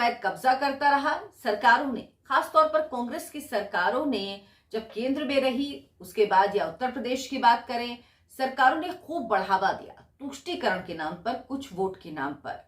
अवैध कब्जा करता रहा। सरकारों ने, खासतौर पर कांग्रेस की सरकारों ने जब केंद्र में रही, उसके बाद या उत्तर प्रदेश की बात करें, सरकारों ने खूब बढ़ावा दिया तुष्टीकरण के नाम पर, कुछ वोट के नाम पर,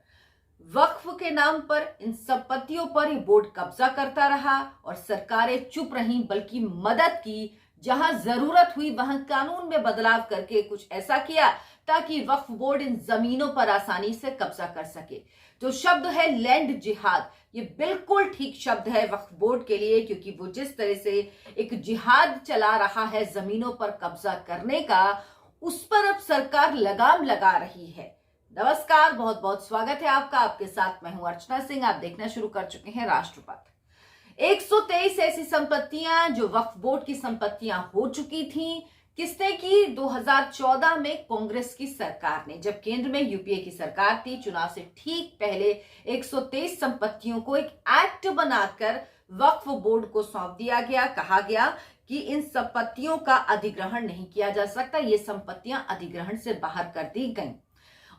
वक्फ के नाम पर। इन संपत्तियों पर ये बोर्ड कब्जा करता रहा और सरकारें चुप रहीं, बल्कि मदद की। जहां जरूरत हुई वहां कानून में बदलाव करके कुछ ऐसा किया ताकि वक्फ बोर्ड इन जमीनों पर आसानी से कब्जा कर सके। जो शब्द है लैंड जिहाद, ये बिल्कुल ठीक शब्द है वक्फ बोर्ड के लिए, क्योंकि वो जिस तरह से एक जिहाद चला रहा है जमीनों पर कब्जा करने का, उस पर अब सरकार लगाम लगा रही है। नमस्कार, बहुत बहुत स्वागत है आपका। आपके साथ मैं हूं अर्चना सिंह। आप देखना शुरू कर चुके हैं राष्ट्रपथ। 123 ऐसी संपत्तियां जो वक्फ बोर्ड की संपत्तियां हो चुकी थीं, किसने की? 2014 में कांग्रेस की सरकार ने, जब केंद्र में यूपीए की सरकार थी, चुनाव से ठीक पहले 123 संपत्तियों को एक एक्ट बनाकर वक्फ बोर्ड को सौंप दिया गया। कहा गया कि इन संपत्तियों का अधिग्रहण नहीं किया जा सकता, ये संपत्तियां अधिग्रहण से बाहर कर दी गई।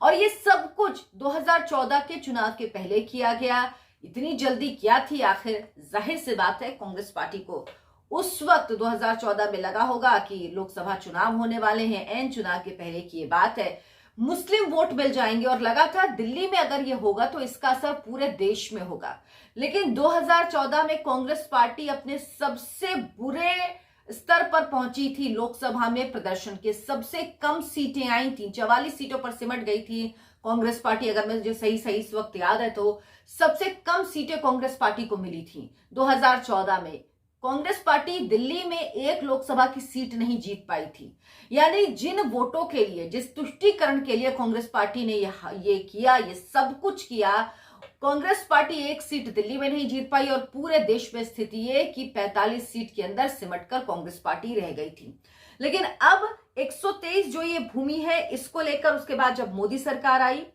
और ये सब कुछ 2014 के चुनाव के पहले किया गया। इतनी जल्दी क्या थी आखिर? जाहिर सी बात है, कांग्रेस पार्टी को उस वक्त 2014 में लगा होगा कि लोकसभा चुनाव होने वाले हैं, एन चुनाव के पहले की ये बात है, मुस्लिम वोट मिल जाएंगे और लगा था दिल्ली में अगर ये होगा तो इसका असर पूरे देश में होगा। लेकिन 2014 में कांग्रेस पार्टी अपने सबसे बुरे स्तर पर पहुंची थी। लोकसभा में प्रदर्शन के सबसे कम सीटें आई थी, 44 सीटों पर सिमट गई थी कांग्रेस पार्टी। अगर मुझे सही इस वक्त याद है तो सबसे कम सीटें कांग्रेस पार्टी को मिली थी 2014 में। कांग्रेस पार्टी दिल्ली में एक लोकसभा की सीट नहीं जीत पाई थी। यानी जिन वोटों के लिए, जिस तुष्टीकरण के लिए कांग्रेस पार्टी ने ये किया, ये सब कुछ किया, कांग्रेस पार्टी एक सीट दिल्ली में नहीं जीत पाई और पूरे देश में स्थिति ये कि 45 सीट के अंदर सिमटकर कांग्रेस पार्टी रह गई थी। लेकिन अब 123 जो ये भूमि है, इसको लेकर उसके बाद जब मोदी सरकार आई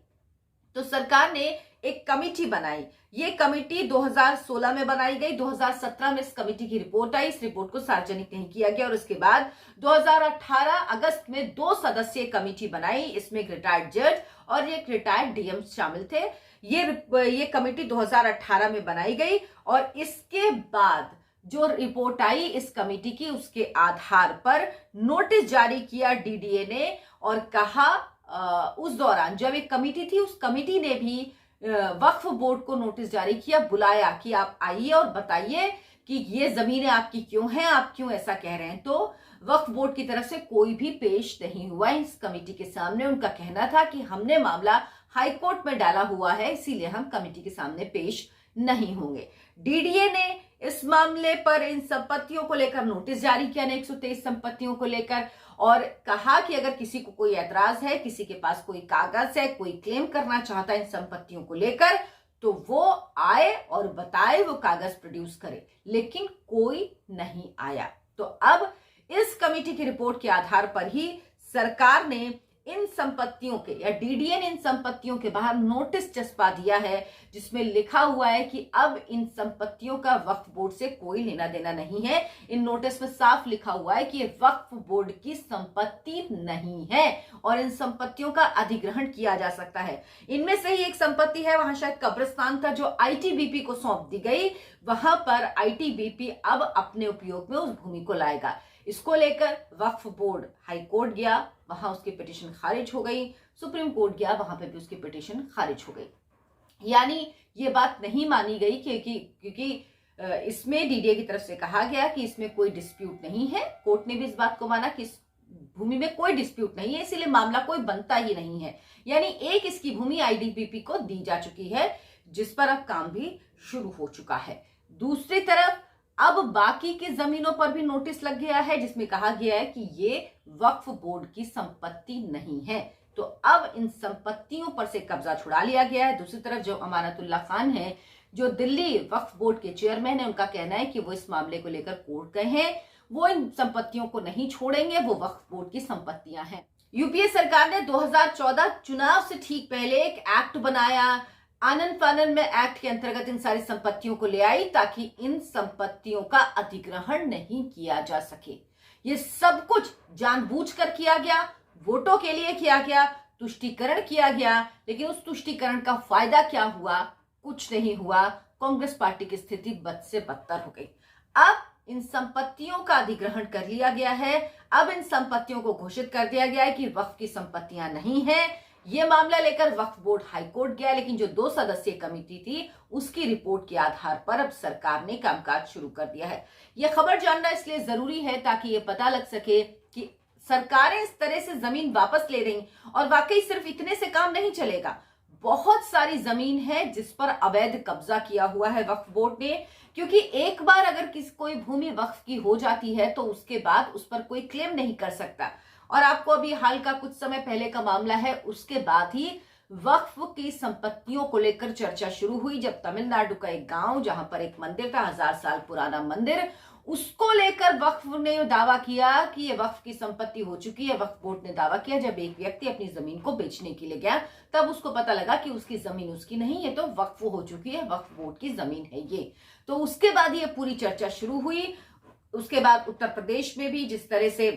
तो सरकार ने एक कमेटी बनाई। ये कमेटी 2016 में बनाई गई। 2017 में इस कमेटी की रिपोर्ट आई। इस रिपोर्ट को सार्वजनिक नहीं किया गया और उसके बाद 2018 अगस्त में 2 सदस्यीय कमेटी बनाई। इसमें एक रिटायर्ड जज और एक रिटायर्ड डीएम शामिल थे। ये कमेटी 2018 में बनाई गई और इसके बाद जो रिपोर्ट आई इस कमेटी की, उसके आधार पर नोटिस जारी किया डीडीए ने और कहा, उस दौरान जब एक कमेटी थी, उस कमेटी ने भी वक्फ बोर्ड को नोटिस जारी किया, बुलाया कि आप आइए और बताइए कि ये जमीनें आपकी क्यों हैं, आप क्यों ऐसा कह रहे हैं। तो वक्फ बोर्ड की तरफ से कोई भी पेश नहीं हुआ इस कमेटी के सामने। उनका कहना था कि हमने मामला हाई कोर्ट में डाला हुआ है, इसीलिए हम कमेटी के सामने पेश नहीं होंगे। डीडीए ने इस मामले पर इन संपत्तियों को लेकर नोटिस जारी किया, 123 संपत्तियों को लेकर, और कहा कि अगर किसी को कोई ऐतराज है, किसी के पास कोई कागज है, कोई क्लेम करना चाहता है इन संपत्तियों को लेकर, तो वो आए और बताए, वो कागज प्रोड्यूस करे। लेकिन कोई नहीं आया। तो अब इस कमेटी की रिपोर्ट के आधार पर ही सरकार ने इन संपत्तियों के, या डीडीए ने इन संपत्तियों के बाहर नोटिस चस्पा दिया है, जिसमें लिखा हुआ है कि अब इन संपत्तियों का वक्फ बोर्ड से कोई लेना देना नहीं है। इन नोटिस में साफ लिखा हुआ है कि ये वक्फ बोर्ड की संपत्ति नहीं है और इन संपत्तियों का अधिग्रहण किया जा सकता है। इनमें से ही एक संपत्ति है, वहां शायद कब्रिस्तान का, जो आईटीबीपी को सौंप दी गई। वहां पर आईटीबीपी अब अपने उपयोग में उस भूमि को लाएगा। इसको लेकर वक्फ बोर्ड हाई कोर्ट गया, वहां उसकी पिटीशन खारिज हो गई। सुप्रीम कोर्ट गया, वहां पे भी उसकी पिटीशन खारिज हो गई। यानी ये बात नहीं मानी गई क्योंकि इसमें डीडीए की तरफ से कहा गया कि इसमें कोई डिस्प्यूट नहीं है। कोर्ट ने भी इस बात को माना कि इस भूमि में कोई डिस्प्यूट नहीं है, इसीलिए मामला कोई बनता ही नहीं है। यानी एक इसकी भूमि आईटीबीपी को दी जा चुकी है, जिस पर अब काम भी शुरू हो चुका है। दूसरी तरफ अब बाकी की जमीनों पर भी नोटिस लग गया है, जिसमें कहा गया है कि ये वक्फ बोर्ड की संपत्ति नहीं है। तो अब इन संपत्तियों पर से कब्जा छुड़ा लिया गया है। दूसरी तरफ जो अमानतुल्लाह खान है, जो दिल्ली वक्फ बोर्ड के चेयरमैन है, उनका कहना है कि वो इस मामले को लेकर कोर्ट गए हैं, वो इन संपत्तियों को नहीं छोड़ेंगे, वो वक्फ बोर्ड की संपत्तियां हैं। यूपीए सरकार ने 2014 चुनाव से ठीक पहले एक एक्ट बनाया। आनन फानन में एक्ट के अंतर्गत इन सारी संपत्तियों को ले आई ताकि इन संपत्तियों का अधिग्रहण नहीं किया जा सके। ये सब कुछ जानबूझकर किया गया, वोटों के लिए किया गया, तुष्टीकरण किया गया। लेकिन उस तुष्टीकरण का फायदा क्या हुआ? कुछ नहीं हुआ। कांग्रेस पार्टी की स्थिति बद से बदतर हो गई। अब इन संपत्तियों का अधिग्रहण कर लिया गया है। अब इन संपत्तियों को घोषित कर दिया गया है कि वक्फ की संपत्तियां नहीं है। यह मामला लेकर वक्फ बोर्ड हाईकोर्ट गया, लेकिन जो 2 सदस्यीय कमेटी थी उसकी रिपोर्ट के आधार पर अब सरकार ने कामकाज शुरू कर दिया है। यह खबर जानना इसलिए जरूरी है ताकि ये पता लग सके कि सरकारें इस तरह से जमीन वापस ले रही, और वाकई सिर्फ इतने से काम नहीं चलेगा। बहुत सारी जमीन है जिस पर अवैध कब्जा किया हुआ है वक्फ बोर्ड ने, क्योंकि एक बार अगर कोई भूमि वक्फ की हो जाती है तो उसके बाद उस पर कोई क्लेम नहीं कर सकता। और आपको अभी हाल का कुछ समय पहले का मामला है, उसके बाद ही वक्फ की संपत्तियों को लेकर चर्चा शुरू हुई, जब तमिलनाडु का एक गांव जहां पर एक मंदिर था, 1000 साल पुराना मंदिर, उसको लेकर वक्फ ने दावा किया कि ये वक्फ की संपत्ति हो चुकी है। वक्फ बोर्ड ने दावा किया। जब एक व्यक्ति अपनी जमीन को बेचने के लिए गया तब उसको पता लगा कि उसकी जमीन उसकी नहीं है, तो वक्फ हो चुकी है, वक्फ बोर्ड की जमीन है ये। तो उसके बाद ये पूरी चर्चा शुरू हुई। उसके बाद उत्तर प्रदेश में भी जिस तरह से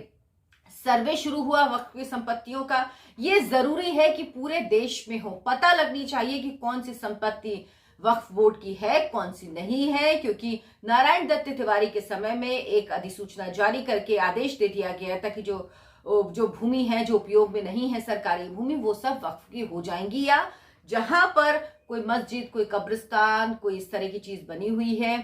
सर्वे शुरू हुआ वक्फ की संपत्तियों का, ये जरूरी है कि पूरे देश में हो, पता लगनी चाहिए कि कौन सी संपत्ति वक्फ बोर्ड की है, कौन सी नहीं है। क्योंकि नारायण दत्त तिवारी के समय में एक अधिसूचना जारी करके आदेश दे दिया गया था कि जो भूमि है, जो उपयोग में नहीं है सरकारी भूमि, वो सब वक्फ की हो जाएंगी, या जहां पर कोई मस्जिद, कोई कब्रिस्तान, कोई इस तरह की चीज बनी हुई है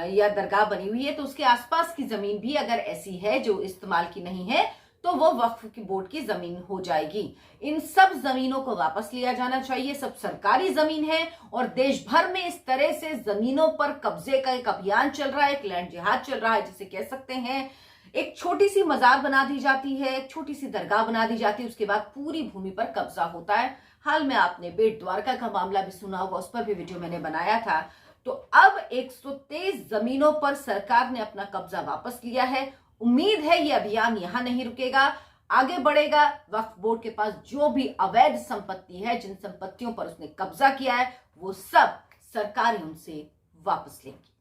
या दरगाह बनी हुई है, तो उसके आसपास की जमीन भी अगर ऐसी है जो इस्तेमाल की नहीं है तो वो वक्फ की बोर्ड की जमीन हो जाएगी। इन सब जमीनों को वापस लिया जाना चाहिए। सब सरकारी जमीन है और देश भर में इस तरह से जमीनों पर कब्जे का एक अभियान चल रहा है, एक लैंड जिहाद चल रहा है जिसे कह सकते हैं। एक छोटी सी मजार बना दी जाती है, एक छोटी सी दरगाह बना दी जाती है, उसके बाद पूरी भूमि पर कब्जा होता है। हाल में आपने बेट द्वारका का मामला भी सुना होगा, उस पर भी वीडियो मैंने बनाया था। तो अब 123 जमीनों पर सरकार ने अपना कब्जा वापस लिया है। उम्मीद है ये अभियान यहां नहीं रुकेगा, आगे बढ़ेगा। वक्फ बोर्ड के पास जो भी अवैध संपत्ति है, जिन संपत्तियों पर उसने कब्जा किया है, वो सब सरकारें उनसे वापस लेंगी।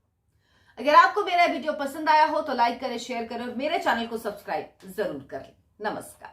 अगर आपको मेरा वीडियो पसंद आया हो तो लाइक करें, शेयर करें और मेरे चैनल को सब्सक्राइब जरूर करें। नमस्कार।